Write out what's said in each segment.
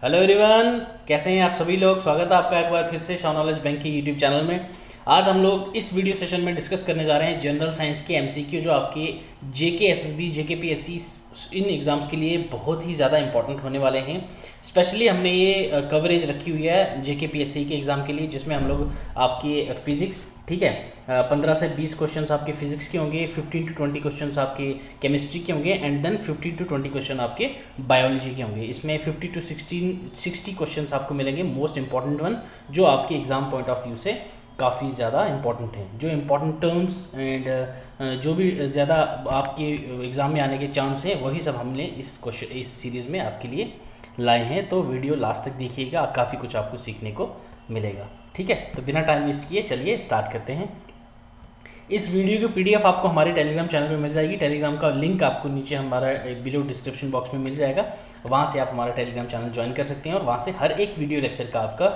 Hello everyone, कैसे हैं आप सभी लोग। स्वागत है आपका एक बार फिर से शाह नॉलेज बैंक के यूट्यूब चैनल में। आज हम लोग इस वीडियो सेशन में डिस्कस करने जा रहे हैं जनरल साइंस के एमसीक्यू जो आपके जेके एसएसबी जेके पीएससी इन एग्ज़ाम्स के लिए बहुत ही ज़्यादा इंपॉर्टेंट होने वाले हैं। स्पेशली हमने ये कवरेज रखी हुई है जेके पीएससी के एग्ज़ाम के लिए, जिसमें हम लोग आपके फिज़िक्स, ठीक है, 15 से 20 क्वेश्चंस आपके फिजिक्स के होंगे, 15 टू 20 क्वेश्चंस आपके केमिस्ट्री के होंगे एंड देन 15 टू 20 क्वेश्चन आपके बायोलॉजी के होंगे। इसमें 50 टू 60 क्वेश्चंस आपको मिलेंगे, मोस्ट इंपॉर्टेंट वन, जो आपके एग्जाम पॉइंट ऑफ व्यू से काफ़ी ज़्यादा इंपॉर्टेंट हैं। जो इंपॉर्टेंट टर्म्स एंड जो भी ज़्यादा आपके एग्ज़ाम में आने के चांस हैं, वही सब हमने इस सीरीज़ में आपके लिए लाए हैं। तो वीडियो लास्ट तक देखिएगा, काफ़ी कुछ आपको सीखने को मिलेगा। ठीक है, तो बिना टाइम वेस्ट किए चलिए स्टार्ट करते हैं। इस वीडियो की पीडीएफ आपको हमारे टेलीग्राम चैनल पे मिल जाएगी। टेलीग्राम का लिंक आपको नीचे हमारा बिलो डिस्क्रिप्शन बॉक्स में मिल जाएगा। वहाँ से आप हमारा टेलीग्राम चैनल ज्वाइन कर सकते हैं और वहाँ से हर एक वीडियो लेक्चर का आपका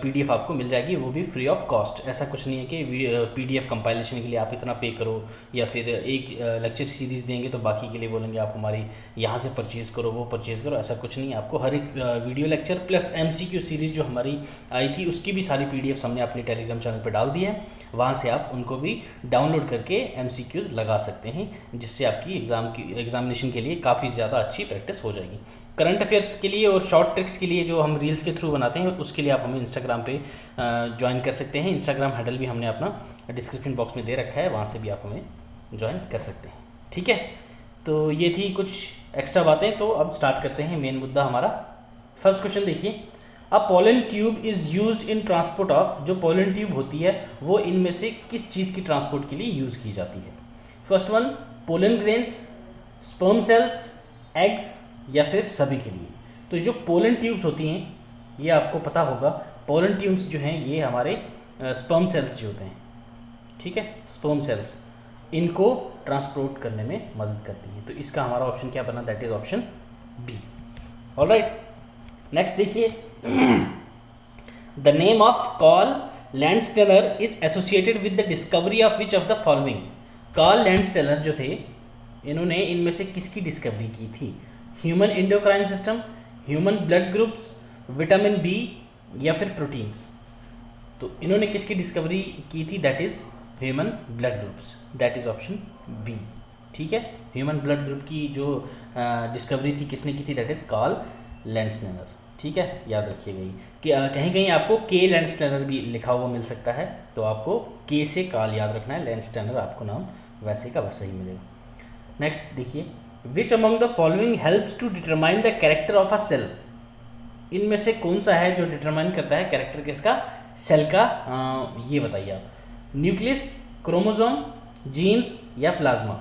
पीडीएफ आपको मिल जाएगी, वो भी फ्री ऑफ कॉस्ट। ऐसा कुछ नहीं है कि पीडीएफ कंपाइलेशन के लिए आप इतना पे करो या फिर एक लेक्चर सीरीज़ देंगे तो बाकी के लिए बोलेंगे आप हमारी यहाँ से परचेज़ करो, वो परचेज़ करो। ऐसा कुछ नहीं है। आपको हर एक video lecture plus MCQ series जो हमारी आई थी उसकी भी सारी पीडीएफ हमने अपने टेलीग्राम चैनल पर डाल दी है। वहाँ से आप उनको भी डाउनलोड करके एमसीक्यूज़ लगा सकते हैं, जिससे आपकी एग्जामिनेशन के लिए काफ़ी ज़्यादा अच्छी प्रैक्टिस हो जाएगी। करंट अफेयर्स के लिए और शॉर्ट ट्रिक्स के लिए जो हम रील्स के थ्रू बनाते हैं, उसके लिए आप हमें इंस्टाग्राम पे ज्वाइन कर सकते हैं। इंस्टाग्राम हैंडल भी हमने अपना डिस्क्रिप्शन बॉक्स में दे रखा है, वहाँ से भी आप हमें ज्वाइन कर सकते हैं। ठीक है, तो ये थी कुछ एक्स्ट्रा बातें। तो अब स्टार्ट करते हैं मेन मुद्दा हमारा। फर्स्ट क्वेश्चन देखिए, a pollen tube is used in transport of. जो पोलन ट्यूब होती है वो इनमें से किस चीज़ की ट्रांसपोर्ट के लिए यूज़ की जाती है। First one, pollen grains, sperm cells, eggs, या फिर सभी के लिए। तो जो पोलन ट्यूब्स होती हैं, ये आपको पता होगा, पोलन ट्यूब्स जो हैं ये हमारे स्पर्म सेल्स जो होते हैं, ठीक है, स्पर्म सेल्स, इनको ट्रांसपोर्ट करने में मदद करती हैं। तो इसका हमारा ऑप्शन क्या बना, that is option B. Alright, next देखिए, the name of Karl Landsteiner is associated with the discovery of which of the following. Karl Landsteiner जो थे, इन्होंने इनमें से किसकी डिस्कवरी की थी। Human endocrine system, human blood groups, vitamin B, या फिर प्रोटीन्स। तो इन्होंने किसकी डिस्कवरी की थी, that is human blood groups, that is option B. ठीक है, ह्यूमन ब्लड ग्रुप की जो डिस्कवरी थी किसने की थी, दैट इज कार्ल लैंडस्टेनर। ठीक है, याद रखिएगा ये कि कहीं कहीं आपको के लैंडस्टेनर भी लिखा हुआ मिल सकता है, तो आपको के से कार्ल याद रखना है, लैंडस्टेनर आपको नाम वैसे का वैसा ही मिलेगा। नेक्स्ट देखिए, which among the following helps to determine the character of a cell. इनमें से कौन सा है जो डिटरमाइन करता है कैरेक्टर किसका, सेल का, ये बताइए आप। न्यूक्लियस, क्रोमोसोम, जीन्स, या प्लाज्मा।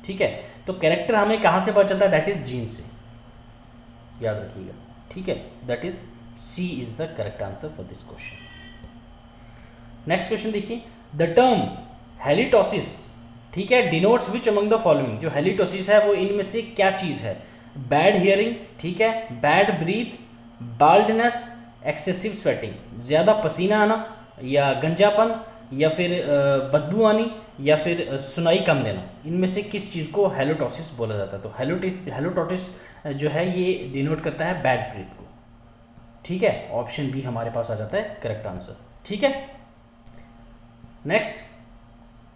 ठीक है, तो कैरेक्टर हमें कहाँ से पता चलता है, दैट इज जीन से, याद रखिएगा। ठीक है, that is C is the correct answer for this question. Next question देखिए, द टर्म हेलिटोसिस, ठीक है, denotes which among the following. जो हेलिटोसिस है वो इनमें से क्या चीज़ है, बैड हियरिंग, ठीक है, bad breath, baldness, excessive sweating, ज़्यादा पसीना आना या गंजापन या फिर बदबू आनी या फिर सुनाई कम देना। इनमें से किस चीज़ को हेलिटोसिस बोला जाता है। तो हेलिटोसिस जो है ये डिनोट करता है बैड ब्रीथ को। ठीक है, ऑप्शन बी हमारे पास आ जाता है करेक्ट आंसर। ठीक है, next,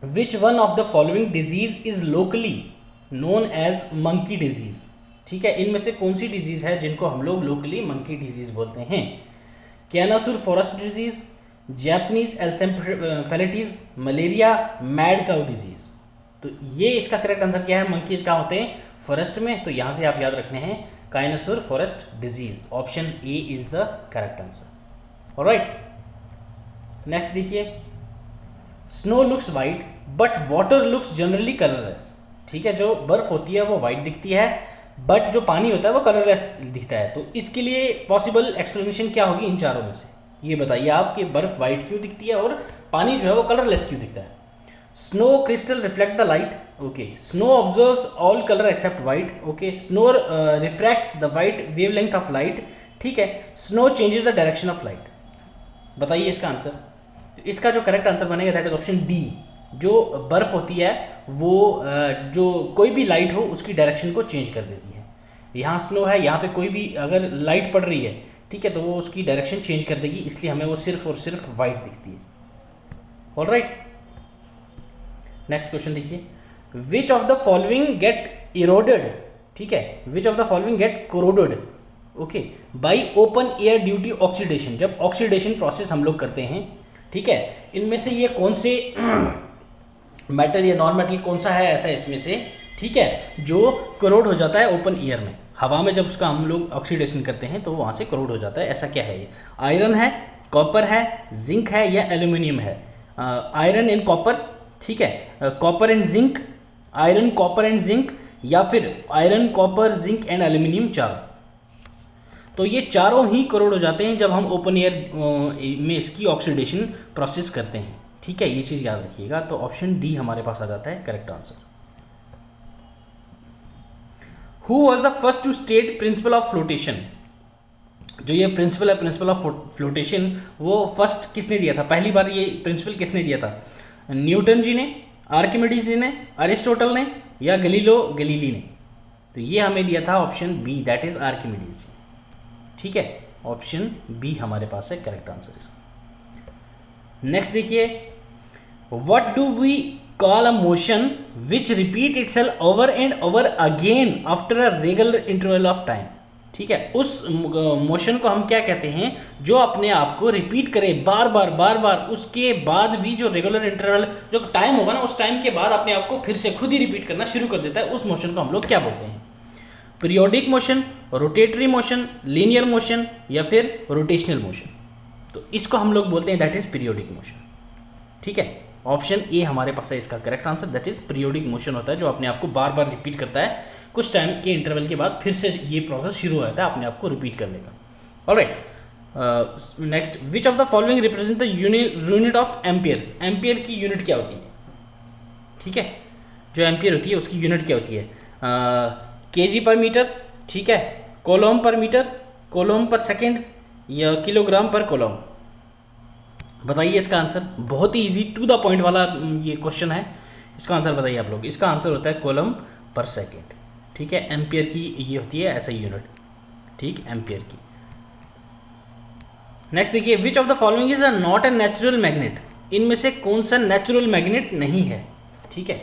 which one of the following disease is locally known as monkey disease. ठीक है, इनमें से कौन सी डिजीज है जिनको हम लोग लोकली मंकी डिजीज बोलते हैं। Kyasanur forest disease, Japanese encephalitis, malaria, mad cow disease. तो ये इसका करेक्ट आंसर क्या है, मंकीज कहाँ होते हैं, फॉरेस्ट में। तो यहाँ से आप याद रखने हैं Kyasanur forest disease, option A is the correct answer. Alright, next देखिए, snow looks white but water looks generally colourless. ठीक है, जो बर्फ होती है वो वाइट दिखती है, बट जो पानी होता है वो कलरलेस दिखता है। तो इसके लिए पॉसिबल एक्सप्लेनेशन क्या होगी इन चारों में से, ये बताइए आप कि बर्फ वाइट क्यों दिखती है और पानी जो है वो कलरलेस क्यों दिखता है। Snow crystal reflect the light, okay, snow observes all colour except white, okay, snow refracts the white wavelength of light, ठीक है, snow changes the direction of light. बताइए इसका आंसर। इसका जो करेक्ट आंसर बनेगा दैट इज ऑप्शन डी। जो बर्फ होती है वो जो कोई भी लाइट हो उसकी डायरेक्शन को चेंज कर देती है। यहाँ स्नो है, यहाँ पे कोई भी अगर लाइट पड़ रही है, ठीक है, तो वो उसकी डायरेक्शन चेंज कर देगी, इसलिए हमें वो सिर्फ और सिर्फ वाइट दिखती है। ऑलराइट, नेक्स्ट क्वेश्चन देखिए, which of the following get eroded, ठीक है, which of the following get corroded, okay, by open air due to oxidation, जब ऑक्सीडेशन प्रोसेस हम लोग करते हैं, ठीक है, इनमें से ये कौन से मेटल या नॉन मेटल कौन सा है ऐसा इसमें से, ठीक है, जो करोड हो जाता है ओपन एयर में, हवा में जब उसका हम लोग ऑक्सीडेशन करते हैं तो वहाँ से करोड हो जाता है, ऐसा क्या है ये? आयरन है, कॉपर है, जिंक है या एल्यूमिनियम है? आयरन एंड कॉपर, ठीक है, copper and zinc, iron copper and zinc, या फिर iron copper zinc and aluminium, चारों। तो ये चारों ही करोड हो जाते हैं जब हम ओपन एयर में इसकी ऑक्सीडेशन प्रोसेस करते हैं, ठीक है, ये चीज़ याद रखिएगा। तो ऑप्शन डी हमारे पास आ जाता है correct answer. Who was the first to state principle of flotation, जो ये प्रिंसिपल है, प्रिंसिपल ऑफ फ्लोटेशन, वो फर्स्ट किसने दिया था? पहली बार ये प्रिंसिपल किसने दिया था? न्यूटन जी ने, आर्किमिडीज जी ने, अरिस्टोटल ने, या गलीलो गलीली ने? तो ये हमें दिया था option B, that is Archimedes जी, ठीक है, ऑप्शन बी हमारे पास है करेक्ट आंसर इसका। नेक्स्ट देखिए, what do we call a motion which repeat itself over and over again after a regular interval of time, ठीक है, उस मोशन को हम क्या कहते हैं जो अपने आप को रिपीट करे बार बार बार बार, उसके बाद भी जो रेगुलर इंटरवल जो टाइम होगा ना, उस टाइम के बाद अपने आप को फिर से खुद ही रिपीट करना शुरू कर देता है, उस मोशन को हम लोग क्या बोलते हैं? Periodic motion, rotatory motion, linear motion, या फिर रोटेशनल मोशन? तो इसको हम लोग बोलते हैं दैट इज पीरियोडिक मोशन, ठीक है, ऑप्शन ए हमारे पास है इसका correct answer, that is periodic motion होता है जो अपने आप को बार बार रिपीट करता है, कुछ टाइम के इंटरवल के बाद फिर से ये प्रोसेस शुरू हो जाता है अपने आप को रिपीट करने का। Alright, next, which of the following represent the unit of ampere? Ampere की यूनिट क्या होती है? ठीक है, जो एम्पियर होती है उसकी यूनिट क्या होती है? केजी पर मीटर, ठीक है, कोलोम पर मीटर, कोलोम पर सेकेंड, या किलोग्राम पर कोलोम? बताइए इसका आंसर। बहुत ही इजी टू द पॉइंट वाला ये क्वेश्चन है, इसका आंसर बताइए आप लोग। इसका आंसर होता है कोलम पर सेकेंड, ठीक है, एम्पियर की ये होती है ऐसा यूनिट, ठीक, एम्पियर की। नेक्स्ट देखिए, which of the following is not a natural magnet? इनमें से कौन सा नेचुरल मैग्नेट नहीं है? ठीक है,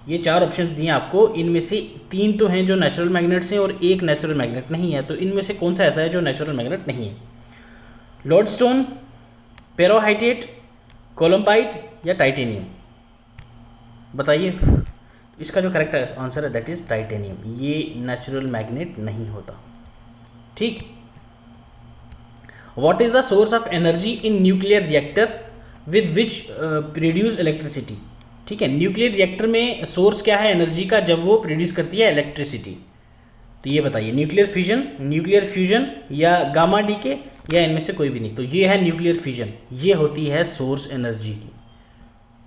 ये चार ऑप्शंस दिए आपको, इनमें से तीन तो हैं जो नेचुरल मैग्नेट्स हैं और एक नेचुरल मैग्नेट नहीं है, तो इनमें से कौन सा ऐसा है जो नेचुरल मैग्नेट नहीं है? लोडस्टोन, पेरोहाइटेट, कोलम्बाइट, या टाइटेनियम? बताइए। इसका जो करेक्ट आंसर है दैट इज टाइटेनियम, ये नेचुरल मैग्नेट नहीं होता, ठीक। What is the source of energy in nuclear reactor with which produce electricity? ठीक है, न्यूक्लियर रिएक्टर में सोर्स क्या है एनर्जी का जब वो प्रोड्यूस करती है इलेक्ट्रिसिटी? तो ये बताइए, न्यूक्लियर फ्यूजन, न्यूक्लियर फ्यूजन, या गामा डीके, या इनमें से कोई भी नहीं? तो ये है न्यूक्लियर फ्यूजन, ये होती है सोर्स एनर्जी की,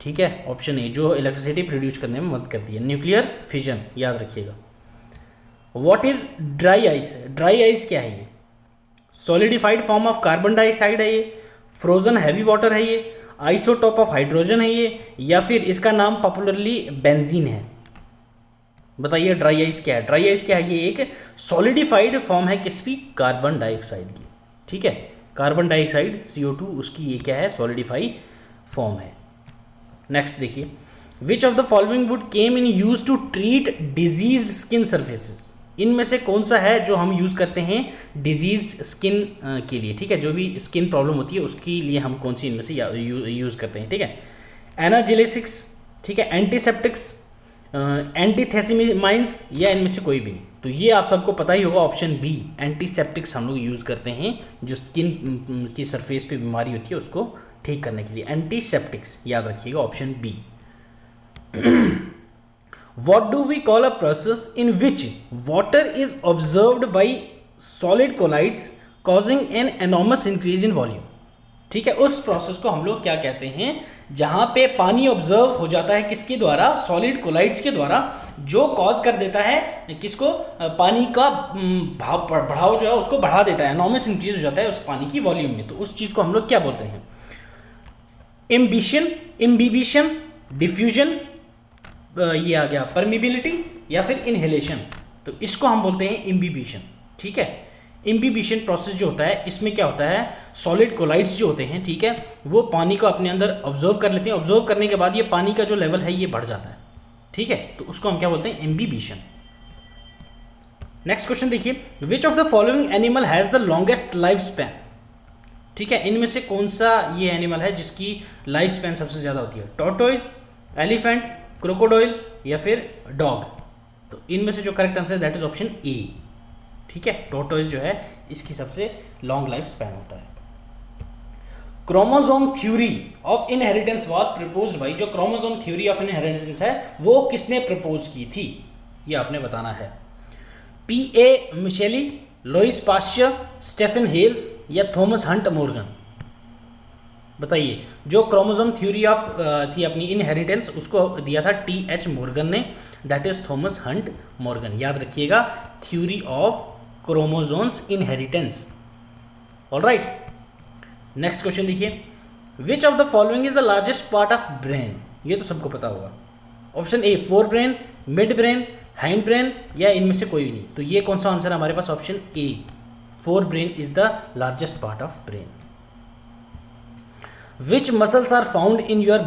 ठीक है, ऑप्शन ए, जो इलेक्ट्रिसिटी प्रोड्यूस करने में मदद करती है, न्यूक्लियर फ्यूजन, याद रखिएगा। What is dry ice? Dry ice क्या है? ये solidified form of carbon dioxide है, ये फ्रोजन हैवी वाटर है, ये आइसोटोप ऑफ हाइड्रोजन है ये, या फिर इसका नाम पॉपुलरली बेंजीन है? बताइए ड्राई आइस क्या है? ड्राई आइस क्या है? ये एक सॉलिडिफाइड फॉर्म है किसकी? कार्बन डाइऑक्साइड की, ठीक है, कार्बन डाइऑक्साइड CO2 उसकी ये क्या है? सॉलिडिफाइड फॉर्म है। नेक्स्ट देखिए, which of the following would came in use to treat diseased skin surfaces? इनमें से कौन सा है जो हम यूज़ करते हैं डिजीज स्किन के लिए? ठीक है, जो भी स्किन प्रॉब्लम होती है उसके लिए हम कौन सी इनमें से यूज़ करते हैं? ठीक है, एनाजेलिसिक्स, ठीक है, एंटीसेप्टिक्स, एंटीथेसिमाइंस, या इनमें से कोई भी नहीं? तो ये आप सबको पता ही होगा, ऑप्शन बी, एंटीसेप्टिक्स हम लोग यूज़ करते हैं जो स्किन की सरफेस पे बीमारी होती है उसको ठीक करने के लिए, एंटीसेप्टिक्स, याद रखिएगा, option B. What do we call a process in which water is observed by solid collides causing an enormous increase in volume? ठीक है, उस प्रोसेस को हम लोग क्या कहते हैं जहां पे पानी ऑब्जर्व हो जाता है किसके द्वारा? सॉलिड कोलाइड्स के द्वारा, जो कॉज कर देता है किसको? पानी का बढ़ाव जो है उसको बढ़ा देता है, एनॉर्मस इंक्रीज हो जाता है उस पानी की वॉल्यूम में, तो उस चीज को हम लोग क्या बोलते हैं? इम्बिबिशन, डिफ्यूजन, ये आ गया परमिबिलिटी, या फिर इनहेलेशन? तो इसको हम बोलते हैं इम्बिबिशन। ठीक है, इम्बिबिशन प्रोसेस जो होता है इसमें क्या होता है, सॉलिड कोलाइड्स जो होते हैं, ठीक है, वो पानी को अपने अंदर ऑब्जर्व कर लेते हैं। ऑब्जर्व करने के बाद ये पानी का जो लेवल है ये बढ़ जाता है। ठीक है, तो उसको हम क्या बोलते हैं, इम्बिबिशन। नेक्स्ट क्वेश्चन देखिए, which of the following animal has the longest life span. ठीक है, इनमें से कौन सा ये एनिमल है जिसकी लाइफ स्पैन सबसे ज़्यादा होती है, टॉर्टोइज, एलिफेंट, क्रोकोडाइल या फिर डॉग। तो इनमें से जो करेक्ट आंसर है दैट इज ऑप्शन ए। ठीक है, टॉर्टोइज जो है इसकी सबसे लॉन्ग लाइफ स्पैन होता है। Chromosome theory of inheritance was proposed by, जो क्रोमोसोम थ्योरी ऑफ इनहेरिटेंस है वो किसने प्रपोज की थी, ये आपने बताना है। P.A. मिशेली, लुईस पाश्चर, स्टेफन हेल्स या थॉमस हंट मॉर्गन। बताइए, जो क्रोमोसोम थ्योरी ऑफ थी अपनी इनहेरिटेंस उसको दिया था T.H. मॉर्गन ने, that is Thomas Hunt Morgan. याद रखिएगा, theory of chromosomes inheritance. Alright, next question देखिए, which of the following is the largest part of brain. ये तो सबको पता होगा। Option A fore brain, mid brain, hand brain या इनमें से कोई भी नहीं। तो ये कौन सा आंसर है हमारे पास, option A, fore brain is the largest part of brain. Which muscles are found in your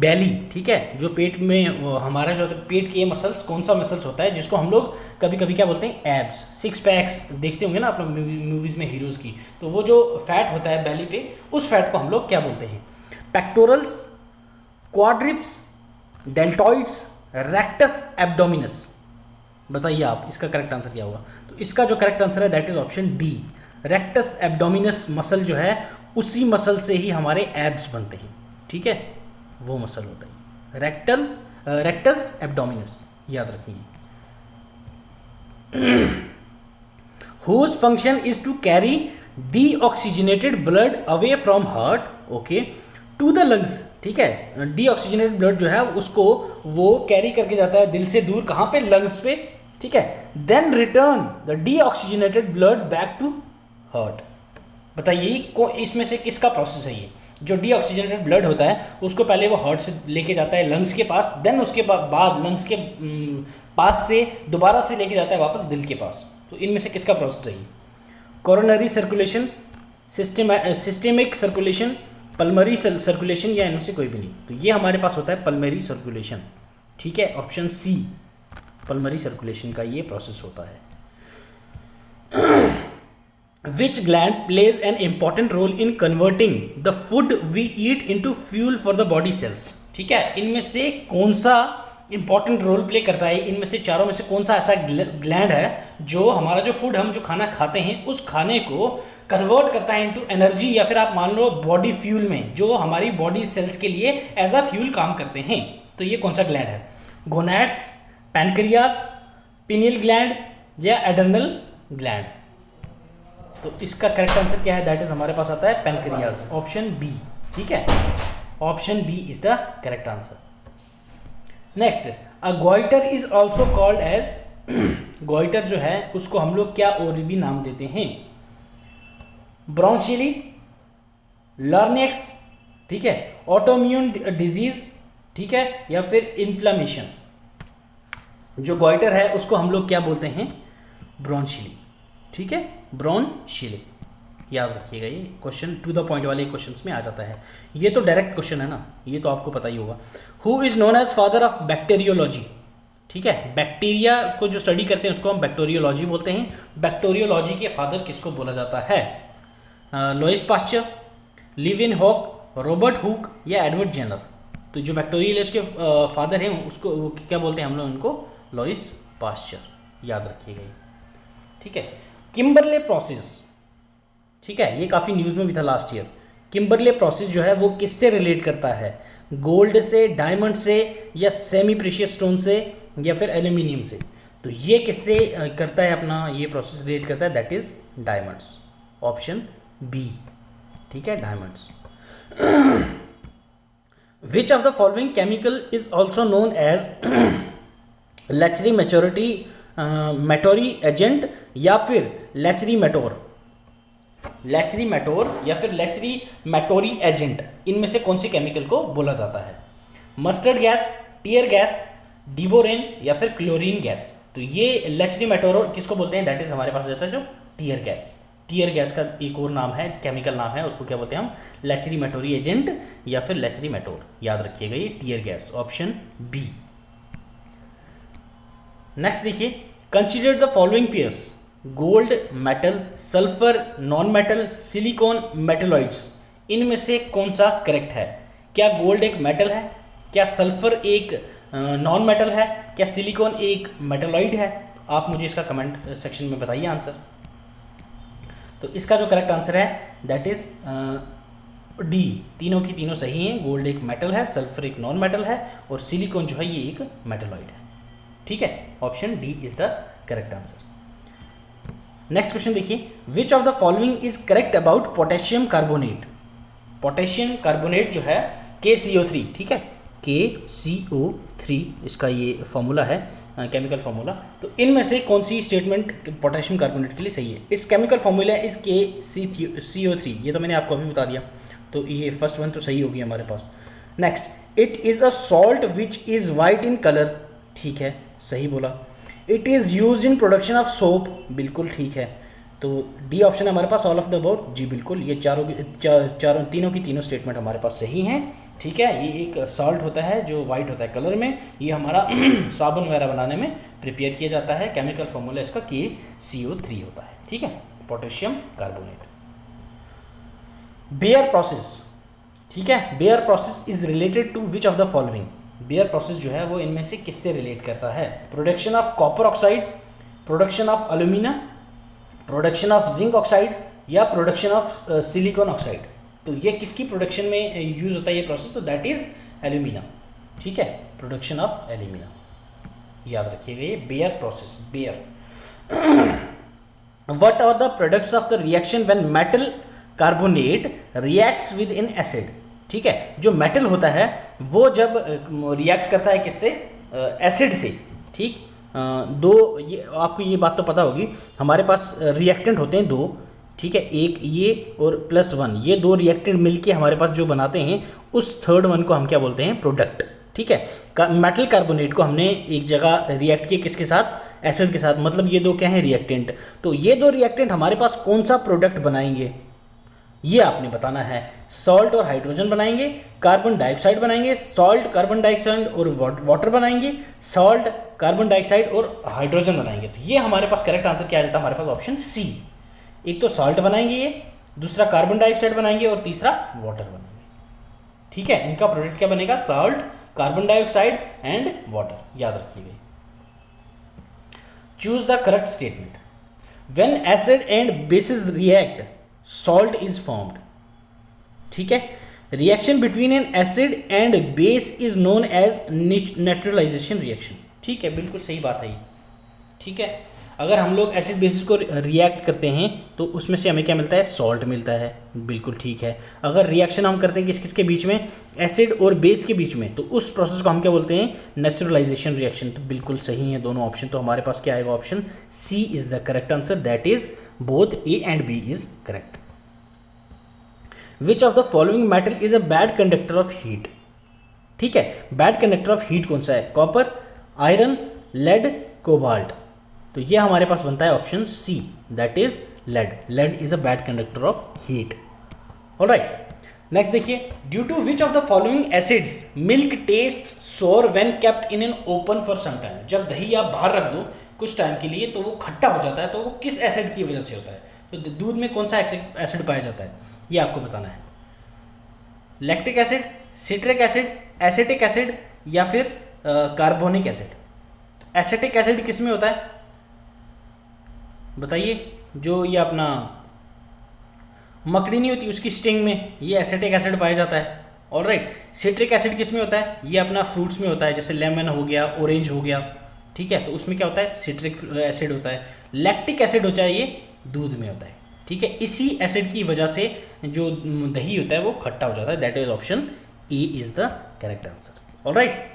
belly. ठीक है, जो पेट में हमारा जो पेट के मसल्स, कौन सा मसल्स होता है जिसको हम लोग कभी कभी क्या बोलते हैं, एब्स, सिक्स पैक्स देखते होंगे ना आप लोग मूवीज में हीरोज की। तो वो जो फैट होता है बेली पे, उस फैट को हम लोग क्या बोलते हैं, पेक्टोरल्स, क्वाड्रिप्स, डेल्टॉइड्स, रेक्टस एब्डोमिनस। बताइए आप इसका करेक्ट आंसर क्या होगा। तो इसका जो करेक्ट आंसर है that is option D, rectus abdominis muscle जो है उसी मसल से ही हमारे एब्स बनते हैं। ठीक है, वो मसल होता है रेक्टस एब्डोमिनस, याद रखिए। Whose function is to carry deoxygenated blood away from heart, okay, to the lungs. ठीक है, डीऑक्सीजनेटेड ब्लड जो है उसको वो कैरी करके जाता है दिल से दूर, कहाँ पे, लंग्स पे। ठीक है, then return the deoxygenated blood back to heart. बताइए इसमें से किसका प्रोसेस है ये, जो डीऑक्सीजनेटेड ब्लड होता है उसको पहले वो हार्ट से लेके जाता है लंग्स के पास, देन उसके बाद लंग्स के पास से दोबारा से लेके जाता है वापस दिल के पास। तो इनमें से किसका प्रोसेस है ये, coronary circulation, systemic circulation, pulmonary circulation या इनमें से कोई भी नहीं। तो ये हमारे पास होता है पल्मरी सर्कुलेशन। ठीक है, ऑप्शन सी, पल्मरी सर्कुलेशन का ये प्रोसेस होता है। Which gland plays an important role in converting the food we eat into fuel for the body cells। ठीक है, इनमें से कौन सा इंपॉर्टेंट रोल प्ले करता है, इनमें से चारों में से कौन सा ऐसा ग्लैंड है जो हमारा जो फूड, हम जो खाना खाते हैं उस खाने को कन्वर्ट करता है इनटू एनर्जी, या फिर आप मान लो बॉडी फ्यूल में, जो हमारी बॉडी सेल्स के लिए एज अ फ्यूल काम करते हैं। तो ये कौन सा ग्लैंड है, गोनैड्स, पैनक्रियास, पिनियल ग्लैंड या एडर्नल ग्लैंड। तो इसका करेक्ट आंसर क्या है, दैट इज हमारे पास आता है पैनक्रियास, ऑप्शन बी। ठीक है, option B is the correct answer. Next, a goiter is also called as, goiter जो है उसको हम लोग क्या और भी नाम देते हैं, ब्रोंशियली, लर्नेक्स, ठीक है, ऑटोइम्यून डिजीज, ठीक है, या फिर इन्फ्लामेशन। जो गोइटर है उसको हम लोग क्या बोलते हैं, ब्रोंशियली। ठीक है, ब्रोंशियली, याद रखिएगा, ये क्वेश्चन टू द पॉइंट वाले क्वेश्चंस में आ जाता है। ये तो डायरेक्ट क्वेश्चन है ना, ये तो आपको पता ही होगा। Who is known as father of bacteriology. ठीक है, बैक्टीरिया को जो स्टडी करते हैं उसको हम बैक्टीरियोलॉजी बोलते हैं। बैक्टीरियोलॉजी के फादर किसको बोला जाता है, Louis Pasteur, Leeuwenhoek, Robert Hooke या एडवर्ड जेनर। तो जो बैक्टीरियोलॉजी के फादर हैं उसको क्या बोलते हैं हम लोग, उनको लुईस पाश्चर, याद रखिएगा। ठीक है, किम्बरले प्रोसेस, ठीक है, ये काफ़ी न्यूज़ में भी था लास्ट ईयर। किम्बरले प्रोसेस जो है वो किससे रिलेट करता है, गोल्ड से, डायमंड से या सेमी प्रेशियस स्टोन से या फिर एल्यूमिनियम से। तो ये किससे करता है अपना, ये प्रोसेस रिलेट करता है, that is diamonds, option B. ठीक है, diamonds. Which of the following chemical is also known as lachrymatory agent या फिर लेचरी मैटोर या फिर लेचरी मैटोरी एजेंट, इनमें से कौन सी केमिकल को बोला जाता है, मस्टर्ड गैस, टीयर गैस, डिबोरेन या फिर क्लोरीन गैस। तो ये लेचरीमेटोरो किसको बोलते हैं, दैट इज हमारे पास रहता है जो टीयर गैस। टीयर गैस का एक और नाम है, केमिकल नाम है, उसको क्या बोलते हैं हम, लेचरीमेटोरी एजेंट या फिर लेचरीमेटोर, याद रखिएगा ये tear gas, option B. Next देखिए, consider the following pairs, gold metal, sulphur non metal, silicon metalloids, इनमें से कौन सा करेक्ट है? क्या गोल्ड एक मेटल है, क्या सल्फर एक नॉन मेटल है, क्या सिलिकॉन एक मेटलॉइड है? आप मुझे इसका कमेंट सेक्शन में बताइए आंसर। तो इसका जो करेक्ट आंसर है दैट इज डी, तीनों की तीनों सही हैं। गोल्ड एक मेटल है, सल्फर एक नॉन मेटल है और सिलिकॉन जो है ये एक मेटलॉइड है। ठीक है, option D is the correct answer. Next question देखिए, which of the following is correct about potassium carbonate? Potassium carbonate जो है KCO3, ठीक है, KCO3 इसका ये फॉर्मूला है, केमिकल फॉर्मूला। तो इनमें से कौन सी स्टेटमेंट पोटेशियम कार्बोनेट के लिए सही है? It's chemical formula is KCO3, ये तो मैंने आपको अभी बता दिया, तो ये फर्स्ट वन तो सही होगी हमारे पास। Next, it is a salt which is white in colour, ठीक है, सही बोला। It is use in production of soap, बिल्कुल ठीक है। तो डी ऑप्शन हमारे पास, ऑल ऑफ द अबाउट, जी बिल्कुल, ये चारों तीनों की तीनों स्टेटमेंट हमारे पास सही हैं। ठीक है, ये एक सॉल्ट होता है जो वाइट होता है कलर में, ये हमारा साबुन वगैरह बनाने में प्रिपेयर किया जाता है। केमिकल फॉर्मूला इसका KCO3 होता है। ठीक है, पोटेशियम कार्बोनेट। बेयर प्रोसेस, ठीक है, Bayer process is related to which of the following? Bayer process जो है वो इनमें से किससे रिलेट करता है? Production of copper oxide, production of alumina, production of zinc oxide या प्रोडक्शन ऑफ सिलिकॉन ऑक्साइड? तो ये किसकी प्रोडक्शन में यूज होता है ये प्रोसेस? तो दैट इज एल्यूमिना। ठीक है, प्रोडक्शन ऑफ एल्यूमिना, याद रखिएगा ये Bayer process, Bayer. What are the products of the reaction when metal carbonate reacts with in acid? ठीक है, जो मेटल होता है वो जब रिएक्ट करता है किससे? एसिड से। ठीक, दो, ये आपको ये बात तो पता होगी, हमारे पास रिएक्टेंट होते हैं दो, ठीक है, एक ये और +1, ये दो रिएक्टेंट मिलके हमारे पास जो बनाते हैं उस थर्ड वन को हम क्या बोलते हैं? प्रोडक्ट। ठीक है, मेटल कार्बोनेट को हमने एक जगह रिएक्ट किया किसके साथ? एसिड के साथ, मतलब ये दो क्या है? रिएक्टेंट। तो ये दो रिएक्टेंट हमारे पास कौन सा प्रोडक्ट बनाएंगे ये आपने बताना है। सॉल्ट और हाइड्रोजन बनाएंगे, कार्बन डाइऑक्साइड बनाएंगे, सॉल्ट कार्बन डाइऑक्साइड और वाटर बनाएंगे, सॉल्ट कार्बन डाइऑक्साइड और हाइड्रोजन बनाएंगे। तो ये हमारे पास करेक्ट आंसर क्या आ जाता है? हमारे पास ऑप्शन सी। एक तो सॉल्ट बनाएंगे ये, दूसरा कार्बन डाइऑक्साइड बनाएंगे और तीसरा वाटर बनाएंगे। ठीक है, इनका प्रोडक्ट क्या बनेगा? Salt, carbon dioxide and water, याद रखिएगा। Choose the correct statement. When acid and basis react, salt is formed. ठीक है, reaction between an acid and base is known as neutralisation reaction. ठीक है, बिल्कुल सही बात है ये। ठीक है, अगर हम लोग एसिड बेसिस को रिएक्ट करते हैं तो उसमें से हमें क्या मिलता है? सॉल्ट मिलता है, बिल्कुल ठीक है। अगर रिएक्शन हम करते हैं किस किस के बीच में? एसिड और बेस के बीच में, तो उस प्रोसेस को हम क्या बोलते हैं? Naturalisation reaction. तो बिल्कुल सही है दोनों ऑप्शन, तो हमारे पास क्या आएगा? Option C is the correct answer, that is both A and B is correct. Which of the following metal is a bad conductor of heat? ठीक है, बैड कंडक्टर ऑफ हीट कौन सा है? Copper, iron, lead, cobalt. तो ये हमारे पास बनता है option C, that is lead. Lead is a bad conductor of heat. Alright, next देखिए, due to which of the following acids milk taste sour when kept in an open for some time? जब दही आप बाहर रख दो कुछ time के लिए तो वो खट्टा हो जाता है, तो वो किस एसिड की वजह से होता है? तो दूध में कौन सा एसिड पाया जाता है ये आपको बताना है। Lactic acid, citric acid, acetic acid या फिर कार्बोनिक एसिड। एसिटिक एसिड किस में होता है बताइए? जो ये अपना मकड़ी नहीं होती उसकी स्टिंग में ये एसिटिक एसिड पाया जाता है। ऑलराइट, सिट्रिक एसिड किस में होता है? ये अपना फ्रूट्स में होता है, जैसे लेमन हो गया, ऑरेंज हो गया। ठीक है, तो उसमें क्या होता है? सिट्रिक एसिड होता है। लैक्टिक एसिड होता है ये दूध में होता है। ठीक है, इसी एसिड की वजह से जो दही होता है वो खट्टा हो जाता है, that is option A is the correct answer. Alright,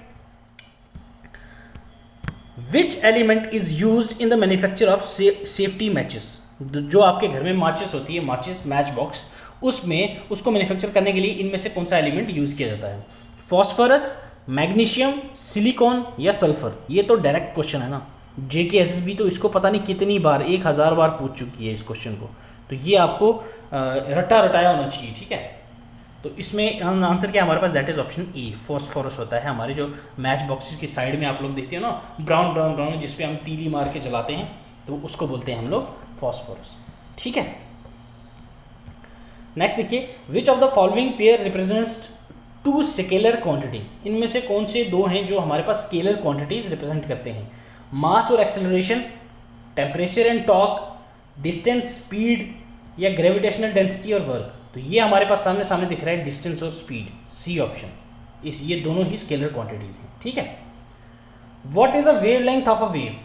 which element is used in the manufacture of safety matches? जो आपके घर में माचिस होती है, माचिस मैच बॉक्स, उसमें उसको मैन्युफैक्चर करने के लिए इनमें से कौन सा एलिमेंट यूज किया जाता है? फॉस्फोरस, मैग्नीशियम, सिलिकॉन या सल्फर? ये तो डायरेक्ट क्वेश्चन है ना, JKSSB तो इसको पता नहीं कितनी बार 1000 बार पूछ चुकी है इस क्वेश्चन को, तो ये आपको रटा रटाया होना चाहिए, ठीक है। तो इसमें आंसर क्या हमारे पास, that is option A, phosphorus होता है। हमारे जो मैच बॉक्सेस की साइड में आप लोग देखते हो ना, ब्राउन ब्राउन ब्राउन, जिसपे हम तीली मार के जलाते हैं, तो उसको बोलते हैं हम लोग फॉस्फोरस, ठीक है। नेक्स्ट देखिए, which of the following pair represents to scalar quantities, इनमें से कौन से दो हैं जो हमारे पास स्केलर क्वांटिटीज रिप्रेजेंट करते हैं, मास और acceleration, temperature and torque, distance speed, या ग्रेविटेशनल डेंसिटी और वर्क। तो ये हमारे पास सामने सामने दिख रहा है डिस्टेंस और स्पीड, सी ऑप्शन, इस ये दोनों ही स्केलर क्वांटिटीज हैं, ठीक है। What is a wavelength of a wave,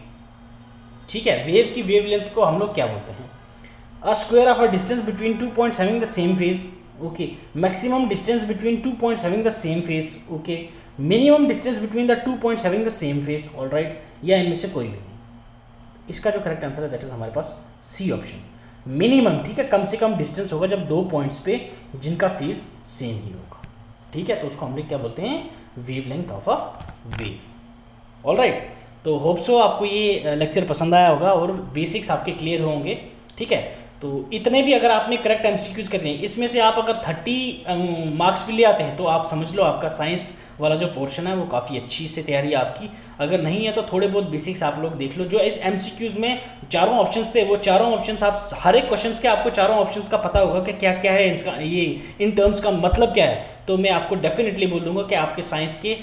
ठीक है, वेव की वेवलेंथ को हम लोग क्या बोलते हैं, a square of a distance between 2 points having the same phase, okay, maximum distance between 2 points having the same phase, okay, minimum distance between the 2 points having the same phase, alright, या इनमें से कोई भी नहीं। इसका जो correct answer है that is हमारे पास सी ऑप्शन, मिनिमम, ठीक है, कम से कम डिस्टेंस होगा जब दो पॉइंट्स पे जिनका फेज सेम ही होगा, ठीक है, तो उसको हम लोग क्या बोलते हैं, wavelength of a wave, alright. तो होप सो आपको ये लेक्चर पसंद आया होगा और बेसिक्स आपके क्लियर होंगे, ठीक है। तो इतने भी अगर आपने करेक्ट MCQs करने हैं, इसमें से आप अगर 30 मार्क्स भी ले आते हैं तो आप समझ लो आपका साइंस वाला जो पोर्शन है वो काफ़ी अच्छी से तैयारी है आपकी। अगर नहीं है तो थोड़े बहुत बेसिक्स आप लोग देख लो। जो इस MCQs में चारों ऑप्शंस थे, वो चारों ऑप्शंस आप हर एक क्वेश्चन के आपको चारों ऑप्शंस का पता होगा कि क्या क्या है इसका, ये इन टर्म्स का मतलब क्या है। तो मैं आपको डेफिनेटली बोल दूंगा कि आपके साइंस के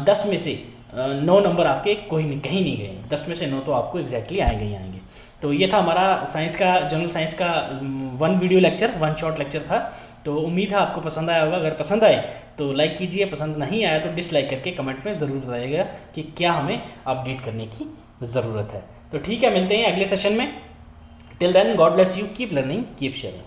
10 में से 9 नंबर आपके कहीं नहीं गए, 10 में से 9 तो आपको एग्जैक्टली आएंगे ही आएंगे। तो ये था हमारा साइंस का, जनरल साइंस का 1 वीडियो लेक्चर, 1 शॉर्ट लेक्चर था। तो उम्मीद है आपको पसंद आया होगा। अगर पसंद आए तो लाइक कीजिए, पसंद नहीं आया तो डिसलाइक करके कमेंट में ज़रूर बताइएगा कि क्या हमें अपडेट करने की ज़रूरत है। तो ठीक है, मिलते हैं अगले सेशन में। Till then, God bless you, keep learning, keep sharing.